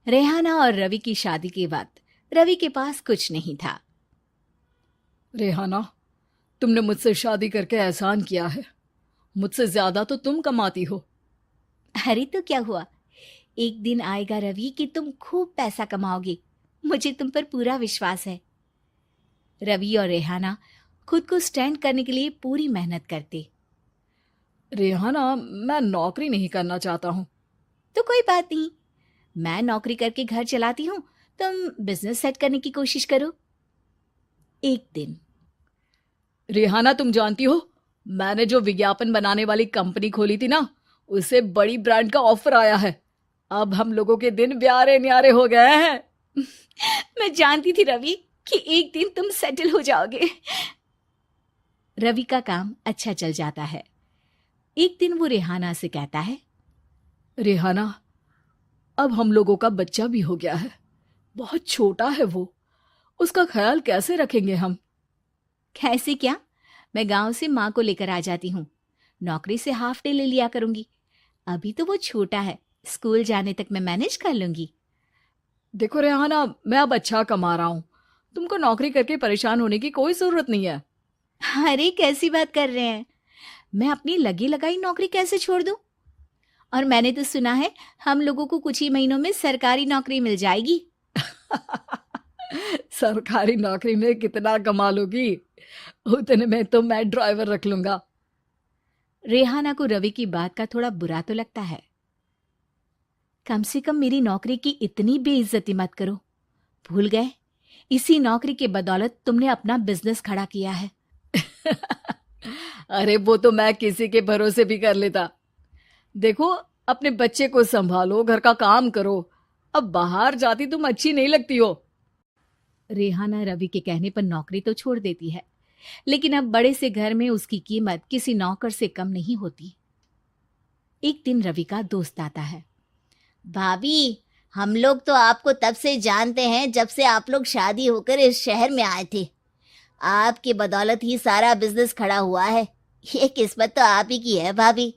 रेहाना और रवि की शादी के वक्त रवि के पास कुछ नहीं था। रेहाना, तुमने मुझसे शादी करके एहसान किया है। मुझसे ज्यादा तो तुम कमाती हो। अरे तो क्या हुआ, एक दिन आएगा रवि कि तुम खूब पैसा कमाओगे। मुझे तुम पर पूरा विश्वास है। रवि और रेहाना खुद को स्टैंड करने के लिए पूरी मेहनत करते। रेहाना, मैं नौकरी नहीं करना चाहता हूँ। तो कोई बात नहीं, मैं नौकरी करके घर चलाती हूँ, तुम बिजनेस सेट करने की कोशिश करो। एक दिन रेहाना, तुम जानती हो, मैंने जो विज्ञापन बनाने वाली कंपनी खोली थी ना, उसे बड़ी ब्रांड का ऑफर आया है। अब हम लोगों के दिन ब्यारे न्यारे हो गए हैं। मैं जानती थी रवि कि एक दिन तुम सेटल हो जाओगे। रवि का काम अच्छा चल जाता है। एक दिन वो रेहाना से कहता है, रेहाना, अब हम लोगों का बच्चा भी हो गया है। बहुत छोटा है वो। उसका ख्याल कैसे रखेंगे हम? कैसे क्या, मैं गांव से माँ को लेकर आ जाती हूँ। नौकरी से हाफ डे ले लिया करूंगी। अभी तो वो छोटा है, स्कूल जाने तक मैं मैनेज कर लूंगी। देखो रेहाना, मैं अब अच्छा कमा रहा हूँ। तुमको नौकरी करके परेशान होने की कोई जरूरत नहीं है। अरे कैसी बात कर रहे हैं, मैं अपनी लगी लगाई नौकरी कैसे छोड़ दूं? और मैंने तो सुना है हम लोगों को कुछ ही महीनों में सरकारी नौकरी मिल जाएगी। सरकारी नौकरी में कितना कमा लोगी? उतने में तो मैं ड्राइवर रख लूंगा। रेहाना को रवि की बात का थोड़ा बुरा तो लगता है। कम से कम मेरी नौकरी की इतनी बेइज्जती मत करो। भूल गए, इसी नौकरी के बदौलत तुमने अपना बिजनेस खड़ा किया है। अरे वो तो मैं किसी के भरोसे भी कर लेता। देखो, अपने बच्चे को संभालो, घर का काम करो। अब बाहर जाती तुम अच्छी नहीं लगती हो। रेहाना रवि के कहने पर नौकरी तो छोड़ देती है, लेकिन अब बड़े से घर में उसकी कीमत किसी नौकर से कम नहीं होती। एक दिन रवि का दोस्त आता है। भाभी, हम लोग तो आपको तब से जानते हैं जब से आप लोग शादी होकर इस शहर में आए थे। आपकी बदौलत ही सारा बिजनेस खड़ा हुआ है। ये किस्मत तो आप ही की है भाभी।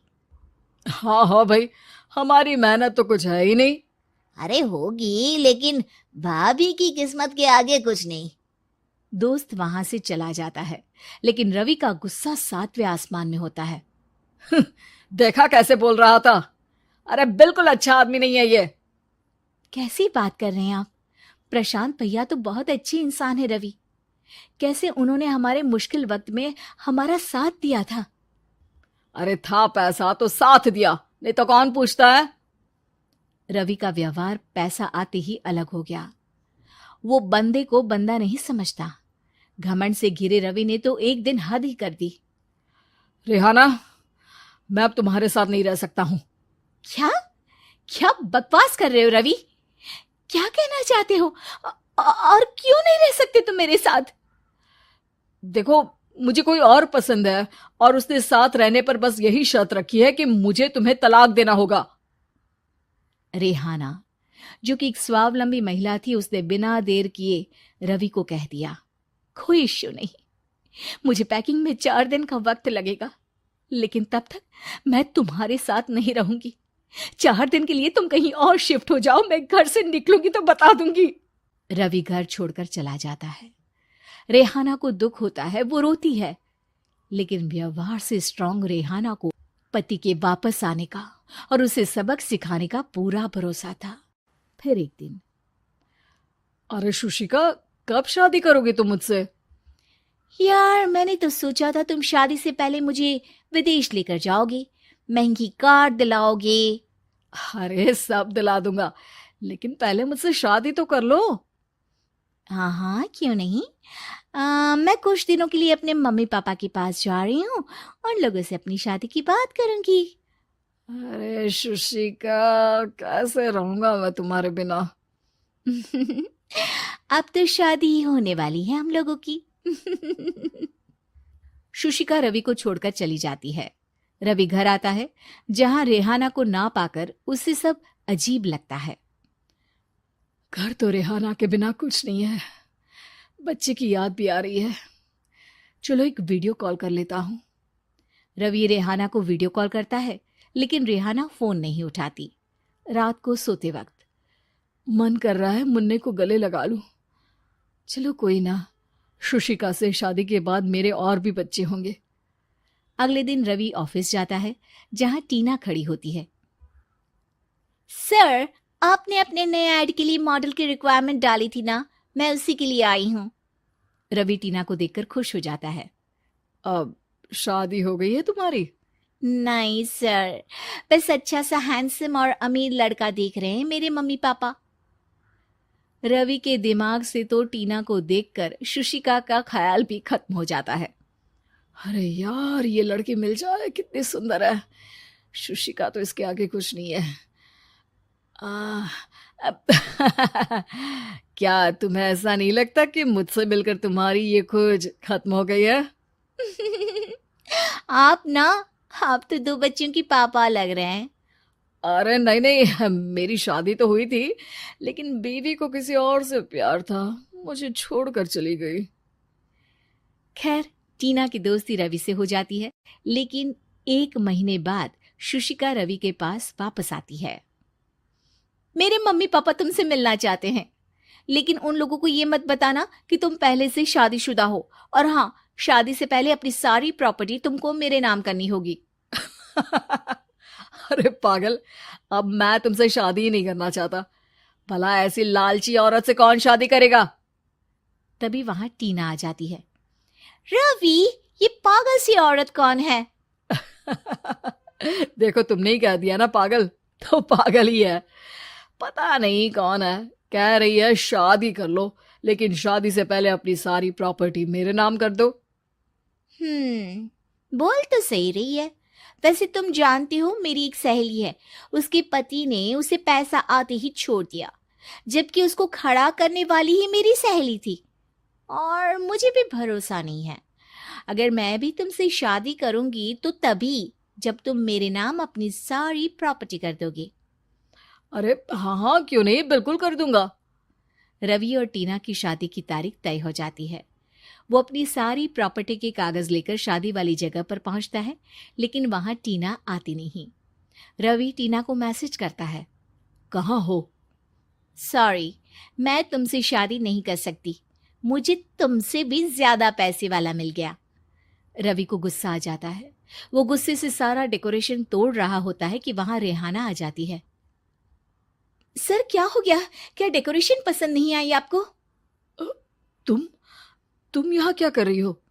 हाँ हाँ भाई, हमारी मेहनत तो कुछ है ही नहीं। अरे होगी, लेकिन भाभी की किस्मत के आगे कुछ नहीं। दोस्त वहां से चला जाता है, लेकिन रवि का गुस्सा सातवें आसमान में होता है। देखा कैसे बोल रहा था? अरे बिल्कुल अच्छा आदमी नहीं है ये। कैसी बात कर रहे हैं आप? प्रशांत भैया तो बहुत अच्छे इंसान है रवि। कैसे उन्होंने हमारे मुश्किल वक्त में हमारा साथ दिया था। अरे था पैसा तो साथ दिया, नहीं तो कौन पूछता है? रवि का व्यवहार पैसा आते ही अलग हो गया। वो बंदे को बंदा नहीं समझता। घमंड से घिरे रवि ने तो एक दिन हद ही कर दी। रेहाना, मैं अब तुम्हारे साथ नहीं रह सकता हूँ। क्या क्या बकवास कर रहे हो रवि? क्या कहना चाहते हो? और क्यों नहीं रह सकते तुम मेरे साथ? देखो, मुझे कोई और पसंद है, और उसने साथ रहने पर बस यही शर्त रखी है कि मुझे तुम्हें तलाक देना होगा। रेहाना, जो कि एक स्वावलंबी महिला थी, उसने बिना देर किए रवि को कह दिया, कोई इश्यू नहीं, मुझे पैकिंग में 4 दिन का वक्त लगेगा, लेकिन तब तक मैं तुम्हारे साथ नहीं रहूंगी। 4 दिन के लिए तुम कहीं और शिफ्ट हो जाओ, मैं घर से निकलूंगी तो बता दूंगी। रवि घर छोड़कर चला जाता है। रेहाना को दुख होता है, वो रोती है, लेकिन व्यवहार से स्ट्रांग रेहाना को पति के वापस आने का और उसे सबक सिखाने का पूरा भरोसा था। फिर एक दिन, अरे शुशिका, कब शादी करोगे तुम मुझसे? यार मैंने तो सोचा था तुम शादी से पहले मुझे विदेश लेकर जाओगे, महंगी कार दिलाओगे। अरे सब दिला दूंगा, लेकिन पहले मुझसे शादी तो कर लो। हाँ हाँ, क्यों नहीं। मैं कुछ दिनों के लिए अपने मम्मी पापा के पास जा रही हूँ और लोगों से अपनी शादी की बात करूंगी। अरे शुशिका, कैसे रहूंगा मैं तुम्हारे बिना? अब तो शादी ही होने वाली है हम लोगों की। शुशिका रवि को छोड़कर चली जाती है। रवि घर आता है, जहां रेहाना को ना पाकर उसे सब अजीब लगता है। घर तो रेहाना के बिना कुछ नहीं है। बच्चे की याद भी आ रही है। चलो एक वीडियो कॉल कर लेता हूँ। रवि रेहाना को वीडियो कॉल करता है, लेकिन रेहाना फोन नहीं उठाती। रात को सोते वक्त मन कर रहा है मुन्ने को गले लगा लूं। चलो कोई ना, शुशिका से शादी के बाद मेरे और भी बच्चे होंगे। अगले दिन रवि ऑफिस जाता है, जहां टीना खड़ी होती है। सर, आपने अपने नए ऐड के लिए मॉडल की रिक्वायरमेंट डाली थी ना, मैं उसी के लिए आई हूँ। रवि टीना को देखकर खुश हो जाता है। अब शादी हो गई है तुम्हारी? नहीं सर, बस अच्छा सा हैंडसम और अमीर लड़का देख रहे हैं मेरे मम्मी पापा। रवि के दिमाग से तो टीना को देखकर शुशिका का ख्याल भी खत्म हो जाता है। अरे यार, ये लड़की मिल जाए कितनी सुंदर है। शुशिका तो इसके आगे कुछ नहीं है। अब क्या तुम्हें ऐसा नहीं लगता कि मुझसे मिलकर तुम्हारी ये खोज खत्म हो गई है? आप तो 2 बच्चों की पापा लग रहे हैं। अरे नहीं नहीं, मेरी शादी तो हुई थी, लेकिन बीवी को किसी और से प्यार था, मुझे छोड़कर चली गई। खैर, टीना की दोस्ती रवि से हो जाती है, लेकिन 1 महीने बाद शुशिका रवि के पास वापस आती है। मेरे मम्मी पापा तुमसे मिलना चाहते हैं, लेकिन उन लोगों को ये मत बताना कि तुम पहले से शादीशुदा हो, और हाँ, शादी से पहले अपनी सारी प्रॉपर्टी तुमको मेरे नाम करनी होगी। अरे पागल, अब मैं तुमसे शादी ही नहीं करना चाहता। भला ऐसी लालची औरत से कौन शादी करेगा? तभी वहां टीना आ जाती है। रवि, ये पागल सी औरत कौन है? देखो, तुमने ही कह दिया ना पागल, तो पागल ही है। पता नहीं कौन है, कह रही है शादी कर लो, लेकिन शादी से पहले अपनी सारी प्रॉपर्टी मेरे नाम कर दो। बोल तो सही रही है। वैसे तुम जानती हो, मेरी एक सहेली है, उसके पति ने उसे पैसा आते ही छोड़ दिया, जबकि उसको खड़ा करने वाली ही मेरी सहेली थी। और मुझे भी भरोसा नहीं है। अगर मैं भी तुमसे शादी करूंगी तो तभी जब तुम मेरे नाम अपनी सारी प्रॉपर्टी कर दोगे। अरे हाँ हाँ, क्यों नहीं, बिल्कुल कर दूंगा। रवि और टीना की शादी की तारीख तय हो जाती है। वो अपनी सारी प्रॉपर्टी के कागज लेकर शादी वाली जगह पर पहुंचता है, लेकिन वहां टीना आती नहीं। रवि टीना को मैसेज करता है। कहाँ हो? सॉरी, मैं तुमसे शादी नहीं कर सकती, मुझे तुमसे भी ज्यादा पैसे वाला मिल गया। रवि को गुस्सा आ जाता है। वो गुस्से से सारा डेकोरेशन तोड़ रहा होता है कि वहां रेहाना आ जाती है। सर, क्या हो गया? क्या डेकोरेशन पसंद नहीं आई आपको? तुम यहाँ क्या कर रही हो?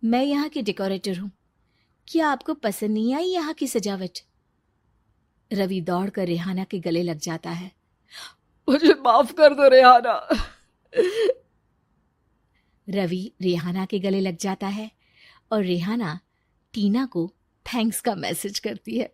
मैं यहाँ की डेकोरेटर हूँ। क्या आपको पसंद नहीं आई यहाँ की सजावट? रवि दौड़कर रेहाना के गले लग जाता है। मुझे माफ कर दो रेहाना। रवि रेहाना के गले लग जाता है और रेहाना टीना को थैंक्स का मैसेज करती है।